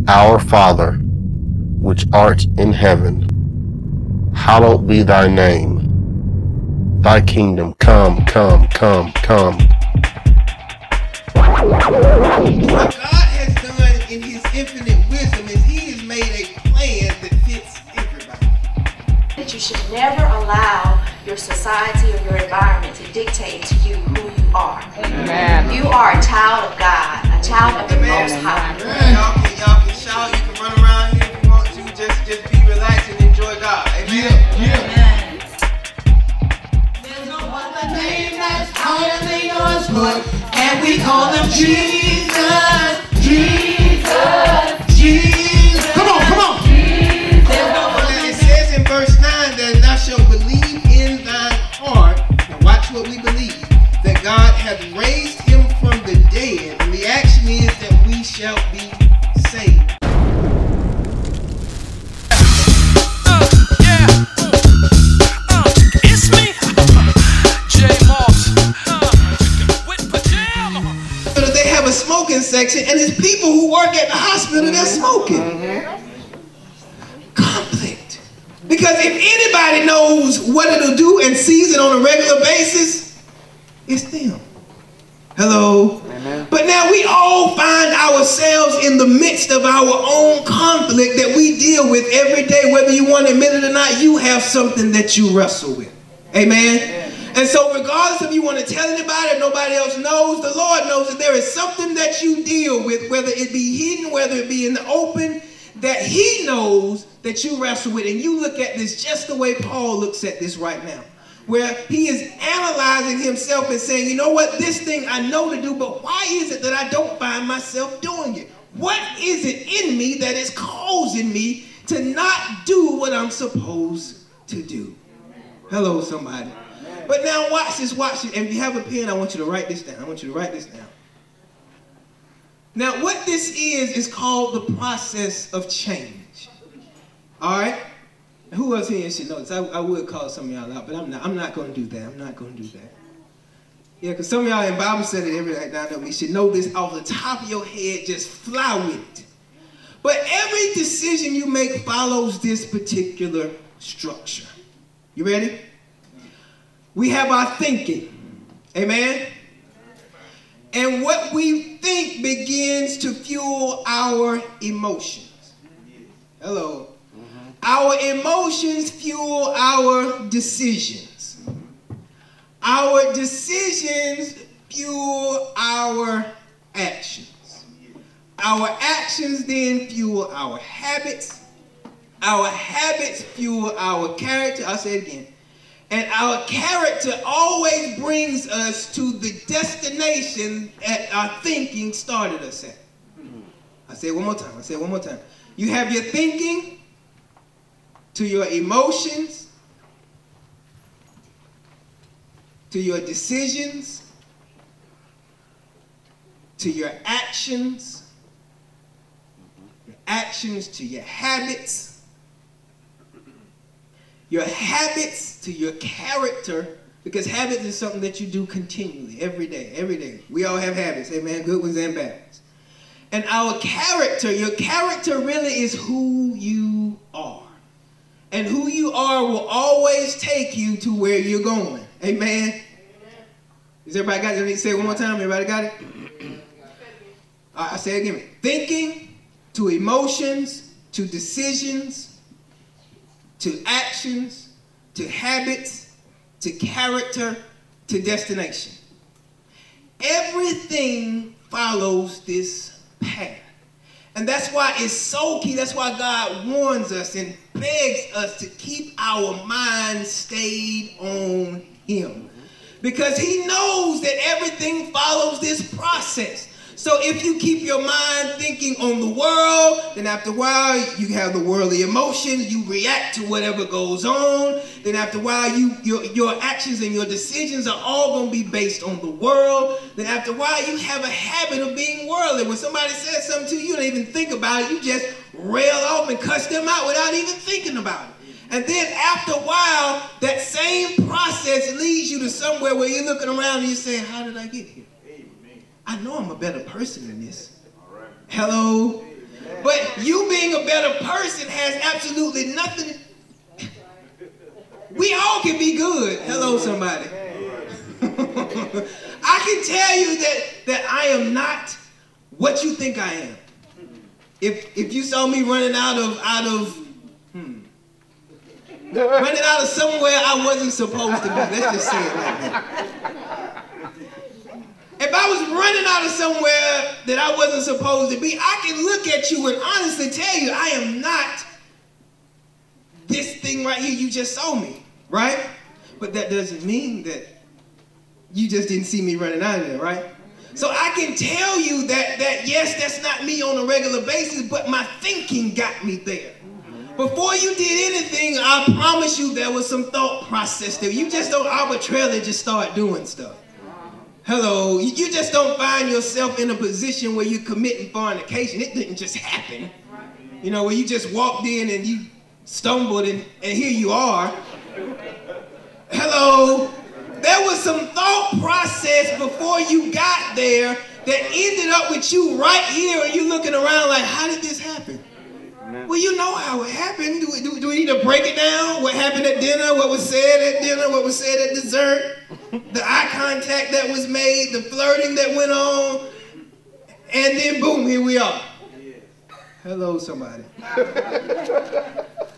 Our Father, which art in heaven, hallowed be thy name. Thy kingdom come, come, come, come. What God has done in his infinite wisdom is he has made a plan that fits everybody. That you should never allow your society or your environment to dictate to you who you are. Amen. You are a child of God, a child of the Most High. Y'all can shout, you can run around here if you want to, just be relaxed and enjoy God. Amen. Amen. There's no other name that's higher than yours, Lord, and we call him Jesus, Jesus, Jesus. Come on, come on. It says in verse 9 that thou shalt believe in thine heart, and watch what we believe, that God hath raised him from the dead, and the action is that we shall be saved. It's me, J Moss, with pajama. They have a smoking section, and it's people who work at the hospital that's smoking. Conflict. Because if anybody knows what it'll do and sees it on a regular basis, it's them. Hello? Amen. But now we all find ourselves in the midst of our own conflict that we deal with every day. Whether you want to admit it or not, you have something that you wrestle with. Amen? Amen. And so regardless if you want to tell anybody or nobody else knows, the Lord knows that there is something that you deal with, whether it be hidden, whether it be in the open, that he knows that you wrestle with. And you look at this just the way Paul looks at this right now, where he is analyzing himself and saying, you know what, this thing I know to do, but why is it that I don't find myself doing it? What is it in me that is causing me to not do what I'm supposed to do? Hello, somebody. But now watch this, watch it. And if you have a pen, I want you to write this down. I want you to write this down. Now, what this is called the process of change. All right? Who else here should know this? I would call some of y'all out, but I'm not going to do that. I'm not going to do that. Yeah, because some of y'all in Bible study, everybody down there, we should know this off the top of your head. Just fly with it. But every decision you make follows this particular structure. You ready? We have our thinking. Amen? And what we think begins to fuel our emotions. Hello. Our emotions fuel our decisions. Our decisions fuel our actions. Our actions then fuel our habits. Our habits fuel our character. I'll say it again. And our character always brings us to the destination that our thinking started us at. I'll say it one more time. I'll say it one more time. You have your thinking, to your emotions, to your decisions, to your actions to your habits to your character, because habits is something that you do continually, every day. We all have habits, amen, good ones and bad ones. And our character, your character really is who you are. And who you are will always take you to where you're going. Amen? Has everybody got it? Let me say it one more time. Everybody got it? All right, I'll say it again. Thinking, to emotions, to decisions, to actions, to habits, to character, to destination. Everything follows this path. And that's why it's so key. That's why God warns us and begs us to keep our minds stayed on him. Because he knows that everything follows this process. So if you keep your mind thinking on the world, then after a while you have the worldly emotions, you react to whatever goes on. Then after a while your actions and your decisions are all going to be based on the world. Then after a while you have a habit of being worldly. When somebody says something to you, you don't even think about it. You just rail off and cuss them out without even thinking about it. And then after a while, that same process leads you to somewhere where you're looking around and you're saying, how did I get here? I know I'm a better person than this. Hello? But you being a better person has absolutely nothing. We all can be good. Hello, somebody. I can tell you that I am not what you think I am. If you saw me running out of somewhere I wasn't supposed to be, let's just say it like that. If I was running out of somewhere that I wasn't supposed to be, I can look at you and honestly tell you I am not this thing right here you just saw me, right? But that doesn't mean that you just didn't see me running out of there, right? So I can tell you that yes, that's not me on a regular basis, but my thinking got me there. Before you did anything, I promise you there was some thought process there. You just don't arbitrarily just start doing stuff. Hello, you just don't find yourself in a position where you're committing fornication. It didn't just happen. You know, where you just walked in and you stumbled and here you are. Hello, there was some thought process before you got there that ended up with you right here and you looking around like, how did this happen? Well, you know how it happened. Do we need to break it down? What happened at dinner? What was said at dinner? What was said at dessert? The eye contact that was made, the flirting that went on, and then boom, here we are. Hello, somebody.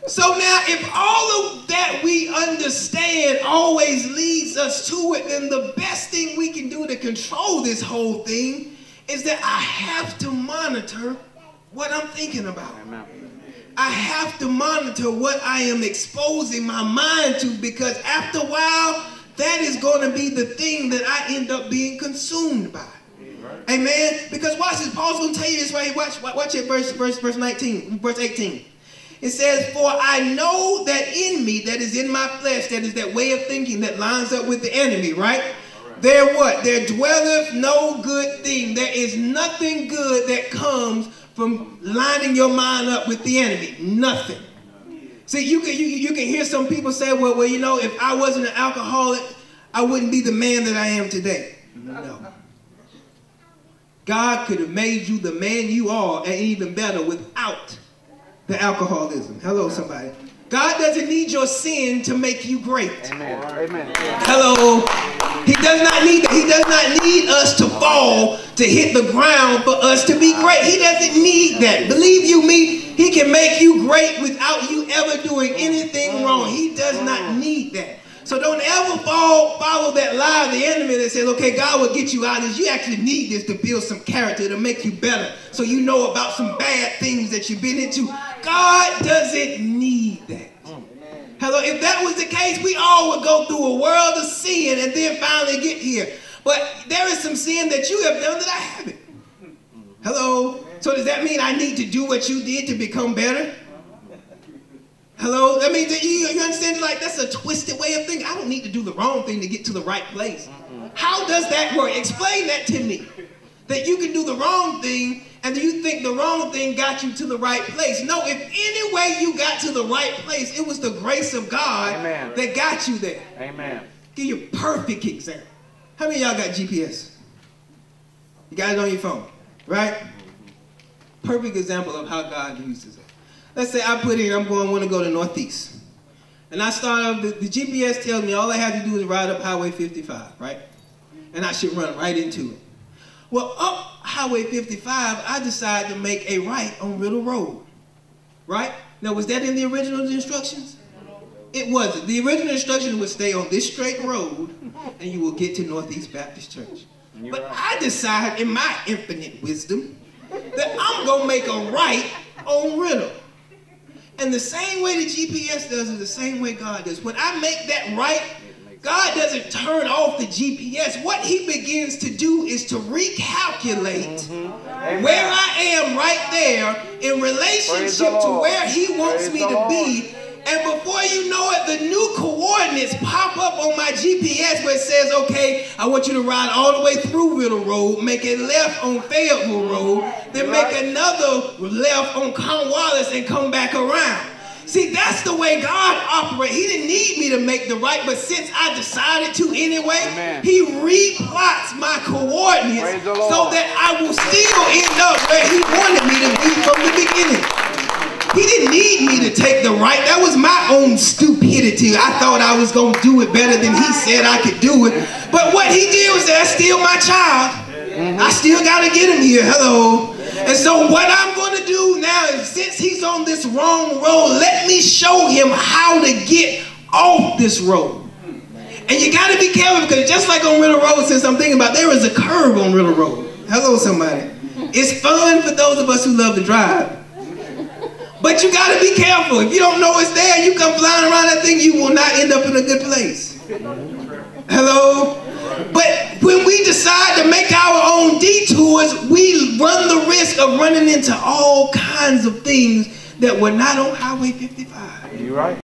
So now, if all of that we understand always leads us to it, then the best thing we can do to control this whole thing is that I have to monitor what I'm thinking about. I have to monitor what I am exposing my mind to, because after a while, that is going to be the thing that I end up being consumed by. Amen? Because watch this. Paul's going to tell you this right here. Watch it, verse 18. It says, for I know that in me, that is in my flesh, that is that way of thinking that lines up with the enemy, right? There what? There dwelleth no good thing. There is nothing good that comes from lining your mind up with the enemy. Nothing. See, you can hear some people say, well, you know, if I wasn't an alcoholic, I wouldn't be the man that I am today. No. God could have made you the man you are, and even better, without the alcoholism. Hello, somebody. God doesn't need your sin to make you great. Amen. Amen. Hello. He does not need that. He does not need us to fall, to hit the ground for us to be great. He doesn't need that. Believe you me, he can make you great without you ever doing anything wrong. He does not need that. So don't ever follow that lie of the enemy that says, okay, God will get you out of this. You actually need this to build some character, to make you better, so you know about some bad things that you've been into. God doesn't need that. Hello, if that was the case, we all would go through a world of sin and then finally get here. But there is some sin that you have done that I haven't. Hello? So does that mean I need to do what you did to become better? Hello? I mean, you understand? Like, that's a twisted way of thinking. I don't need to do the wrong thing to get to the right place. How does that work? Explain that to me. That you can do the wrong thing and you think the wrong thing got you to the right place. No, if any way you got to the right place, it was the grace of God that got you there. Amen. Give you a perfect example. How many of y'all got GPS? You got it on your phone, right? Perfect example of how God uses it. Let's say I put in, I want to go to Northeast. And I start off, the GPS tells me all I have to do is ride up Highway 55, right? And I should run right into it. Well, up Highway 55, I decided to make a right on Riddle Road, right? Now, was that in the original instructions? It wasn't. The original instructions would stay on this straight road, and you will get to Northeast Baptist Church. But I decided, in my infinite wisdom, that I'm going to make a right on Riddle. And the same way the GPS does is the same way God does. When I make that right, God doesn't turn off the GPS. What he begins to do is to recalculate where I am right there in relationship to where he wants me to be. And before you know it, the new coordinates pop up on my GPS where it says, okay, I want you to ride all the way through Riddle Road, make a left on Fayetteville Road, then make another left on Cornwallis and come back around. See, that's the way God operates. He didn't need me to make the right, but since I decided to anyway, he replots my coordinates so that I will still end up where he wanted me to be from the beginning. right. That was my own stupidity. I thought I was going to do it better than he said I could do it. But what he did was that's still my child. I still got to get him here. Hello. And so what I'm going to do now is, since he's on this wrong road, let me show him how to get off this road. And you got to be careful, because just like on Riddle Road, since I'm thinking about, there is a curve on Riddle Road. Hello, somebody. It's fun for those of us who love to drive. But you got to be careful. If you don't know it's there, you come flying around that thing, you will not end up in a good place. Hello? But when we decide to make our own detours, we run the risk of running into all kinds of things that were not on Highway 55. You're right.